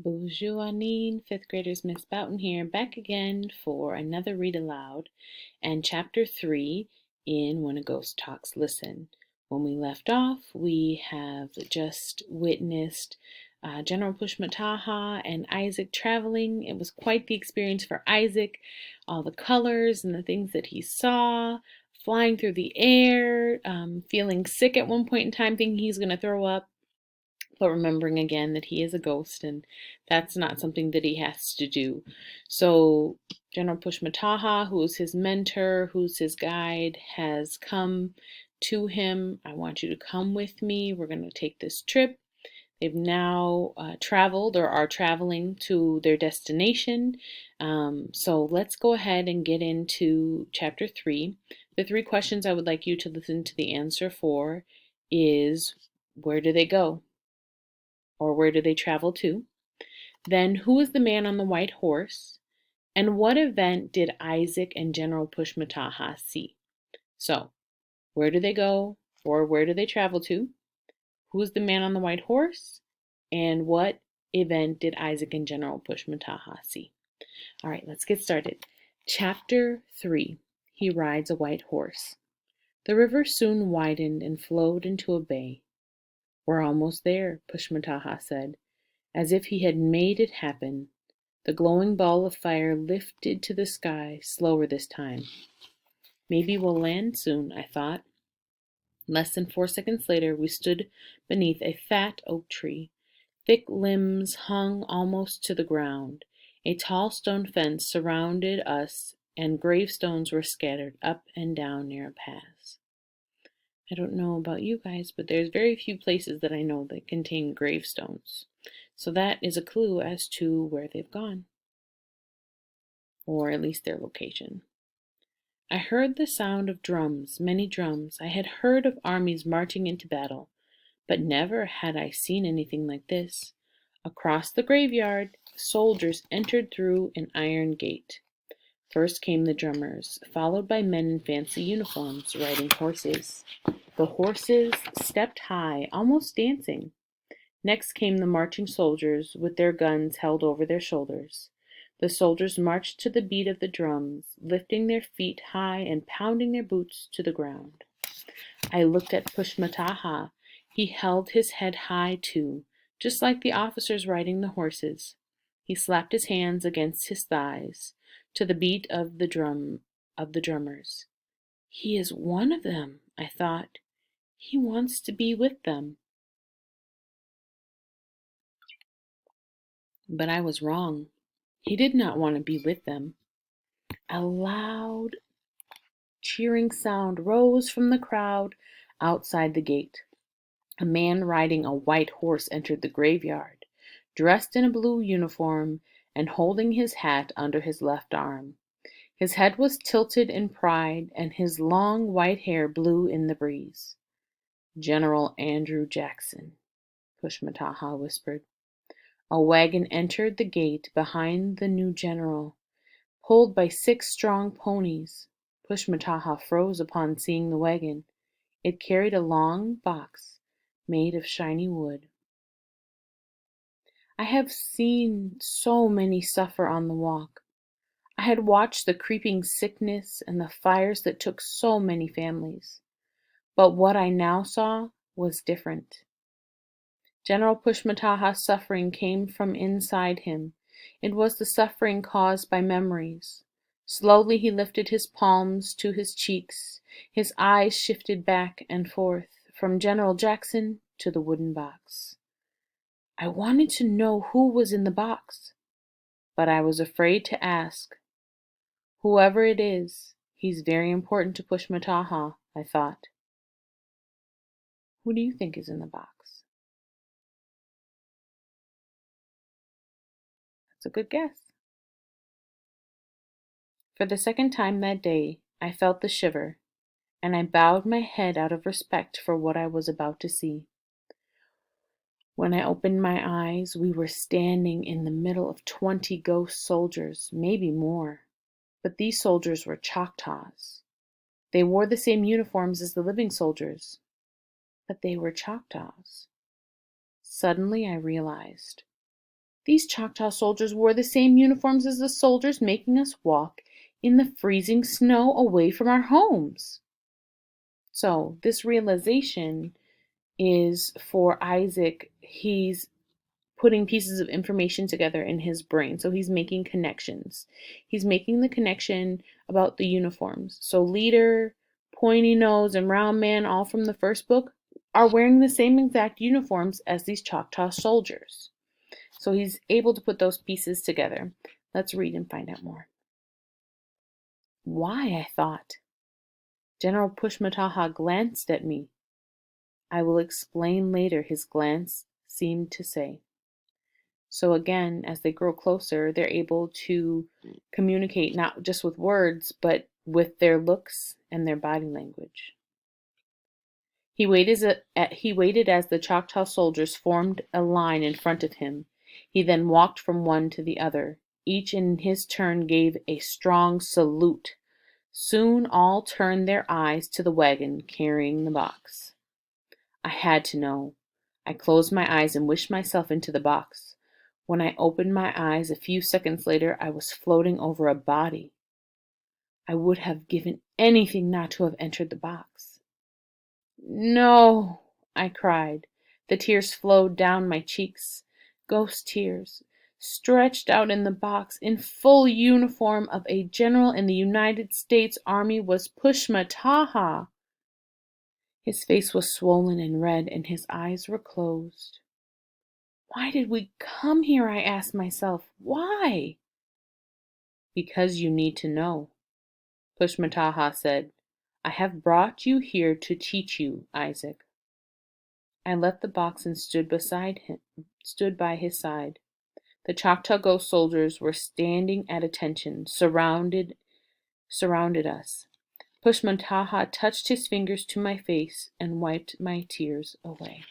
Bonjour, Anine. Fifth graders, Miss Boughton here, back again for another read aloud and chapter 3 in When a Ghost Talks, Listen. When we left off, we have just witnessed General Pushmataha and Isaac traveling. It was quite the experience for Isaac, all the colors and the things that he saw, flying through the air, feeling sick at one point in time, thinking he's going to throw up. But remembering again that he is a ghost and that's not something that he has to do. So General Pushmataha, who's his mentor, who's his guide, has come to him. I want you to come with me. We're going to take this trip. They've now traveled or are traveling to their destination. So let's go ahead and get into chapter 3. The 3 questions I would like you to listen to the answer for is, where do they go? Or where do they travel to? Then, who is the man on the white horse? And what event did Isaac and General Pushmataha see? So, where do they go? Or where do they travel to? Who is the man on the white horse? And what event did Isaac and General Pushmataha see? All right, let's get started. Chapter 3. He rides a white horse. The river soon widened and flowed into a bay. We're almost there, Pushmataha said, as if he had made it happen. The glowing ball of fire lifted to the sky, slower this time. Maybe we'll land soon, I thought. Less than 4 seconds later, we stood beneath a fat oak tree. Thick limbs hung almost to the ground. A tall stone fence surrounded us, and gravestones were scattered up and down narrow paths. I don't know about you guys, but there's very few places that I know that contain gravestones. So that is a clue as to where they've gone, or at least their location. I heard the sound of drums, many drums. I had heard of armies marching into battle, but never had I seen anything like this. Across the graveyard, soldiers entered through an iron gate. First came the drummers, followed by men in fancy uniforms, riding horses. The horses stepped high, almost dancing. Next came the marching soldiers, with their guns held over their shoulders. The soldiers marched to the beat of the drums, lifting their feet high and pounding their boots to the ground. I looked at Pushmataha. He held his head high too, just like the officers riding the horses. He slapped his hands against his thighs to the beat of the drummers. He is one of them, I thought. He wants to be with them. But I was wrong. He did not want to be with them. A loud cheering sound rose from the crowd outside the gate. A man riding a white horse entered the graveyard, dressed in a blue uniform and holding his hat under his left arm. His head was tilted in pride, and his long white hair blew in the breeze. General Andrew Jackson, Pushmataha whispered. A wagon entered the gate behind the new general, pulled by 6 strong ponies. Pushmataha froze upon seeing the wagon. It carried a long box made of shiny wood. I have seen so many suffer on the walk. I had watched the creeping sickness and the fires that took so many families. But what I now saw was different. General Pushmataha's suffering came from inside him. It was the suffering caused by memories. Slowly he lifted his palms to his cheeks. His eyes shifted back and forth, from General Jackson to the wooden box. I wanted to know who was in the box, but I was afraid to ask. Whoever it is, he's very important to Pushmataha, I thought. Who do you think is in the box? That's a good guess. For the second time that day, I felt the shiver, and I bowed my head out of respect for what I was about to see. When I opened my eyes, we were standing in the middle of 20 ghost soldiers, maybe more. But these soldiers were Choctaws. They wore the same uniforms as the living soldiers, but they were Choctaws. Suddenly I realized, These Choctaw soldiers wore the same uniforms as the soldiers making us walk in the freezing snow away from our homes. So this realization is for Isaac. He's putting pieces of information together in his brain. So he's making connections. He's making the connection about the uniforms. So leader, pointy nose, and round man, all from the first book, are wearing the same exact uniforms as these Choctaw soldiers. So he's able to put those pieces together. Let's read and find out more. Why, I thought. General Pushmataha glanced at me. I will explain later, his glance seemed to say. So again, as they grow closer, they're able to communicate not just with words, but with their looks and their body language. He waited as the Choctaw soldiers formed a line in front of him. He then walked from one to the other. Each in his turn gave a strong salute. Soon all turned their eyes to the wagon carrying the box. I had to know. I closed my eyes and wished myself into the box. When I opened my eyes a few seconds later, I was floating over a body. I would have given anything not to have entered the box. No, I cried. The tears flowed down my cheeks, ghost tears. Stretched out in the box, in full uniform of a general in the United States Army, was Pushmataha. His face was swollen and red, and his eyes were closed. Why did we come here? I asked myself. Why? Because you need to know, Pushmataha said. I have brought you here to teach you, Isaac. I left the box and stood by his side. The Choctaw Ghost soldiers were standing at attention, surrounded us. Pushmataha touched his fingers to my face and wiped my tears away.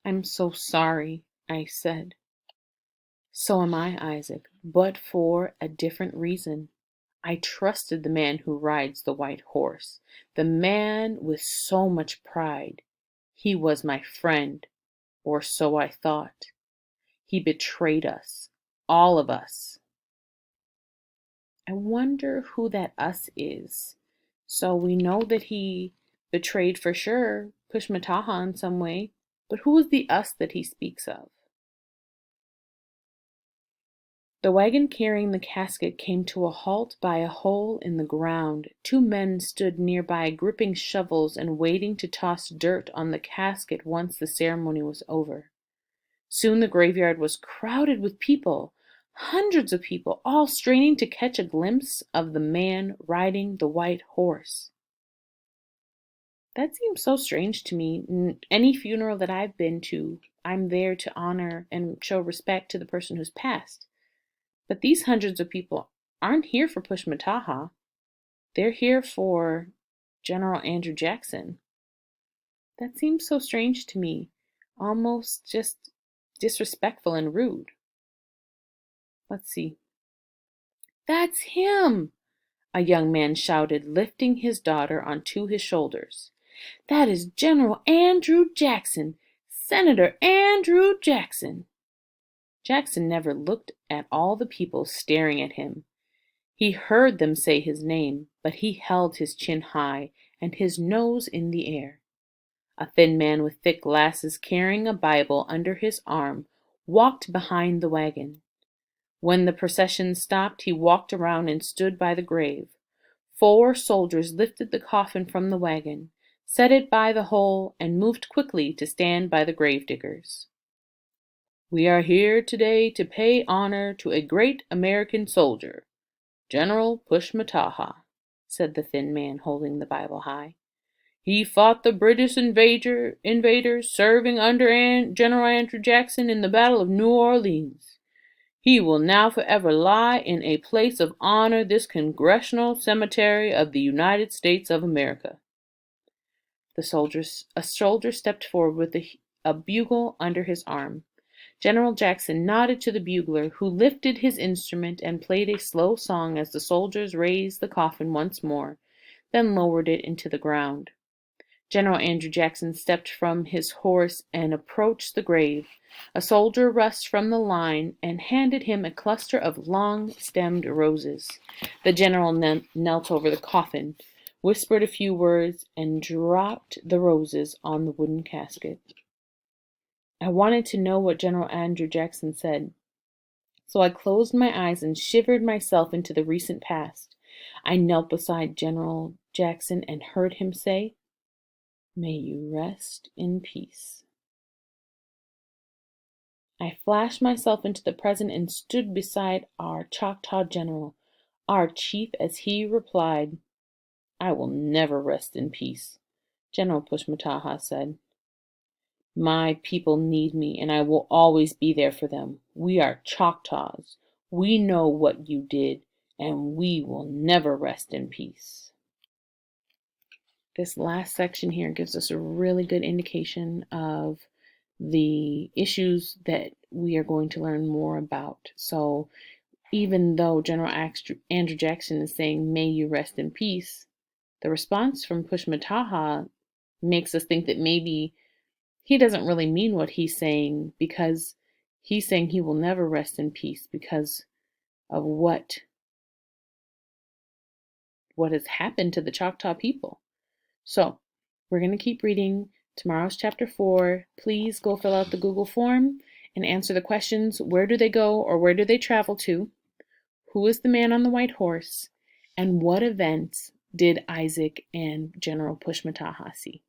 I'm so sorry, I said. So am I, Isaac, but for a different reason. I trusted the man who rides the white horse, the man with so much pride. He was my friend, or so I thought. He betrayed us, all of us. I wonder who that us is. So we know that he betrayed for sure Pushmataha in some way, but who is the us that he speaks of? The wagon carrying the casket came to a halt by a hole in the ground. Two men stood nearby, gripping shovels and waiting to toss dirt on the casket once the ceremony was over. Soon the graveyard was crowded with people, hundreds of people, all straining to catch a glimpse of the man riding the white horse. That seems so strange to me. Any funeral that I've been to, I'm there to honor and show respect to the person who's passed. But these hundreds of people aren't here for Pushmataha. They're here for General Andrew Jackson. That seems so strange to me, almost just disrespectful and rude. Let's see. That's him, a young man shouted, lifting his daughter onto his shoulders. That is General Andrew Jackson, Senator Andrew Jackson. Jackson never looked at all the people staring at him. He heard them say his name, but he held his chin high and his nose in the air. A thin man with thick glasses, carrying a Bible under his arm, walked behind the wagon. When the procession stopped, he walked around and stood by the grave. 4 soldiers lifted the coffin from the wagon, set it by the hole, and moved quickly to stand by the gravediggers. We are here today to pay honor to a great American soldier, General Pushmataha, said the thin man holding the Bible high. He fought the British invaders, serving under General Andrew Jackson in the Battle of New Orleans. He will now forever lie in a place of honor, this Congressional Cemetery of the United States of America. A soldier stepped forward with a bugle under his arm. General Jackson nodded to the bugler, who lifted his instrument and played a slow song as the soldiers raised the coffin once more, then lowered it into the ground. General Andrew Jackson stepped from his horse and approached the grave. A soldier rushed from the line and handed him a cluster of long-stemmed roses. The general knelt over the coffin, whispered a few words, and dropped the roses on the wooden casket. I wanted to know what General Andrew Jackson said, so I closed my eyes and shivered myself into the recent past. I knelt beside General Jackson and heard him say, "May you rest in peace." I flashed myself into the present and stood beside our Choctaw general, our chief, as he replied, "I will never rest in peace," General Pushmataha said. "My people need me, and I will always be there for them. We are Choctaws. We know what you did, and we will never rest in peace." This last section here gives us a really good indication of the issues that we are going to learn more about. So even though General Andrew Jackson is saying, "May you rest in peace," the response from Pushmataha makes us think that maybe he doesn't really mean what he's saying, because he's saying he will never rest in peace because of what has happened to the Choctaw people. So we're going to keep reading tomorrow's chapter 4. Please go fill out the Google form and answer the questions. Where do they go, or where do they travel to? Who is the man on the white horse? And what events did Isaac and General Pushmataha see?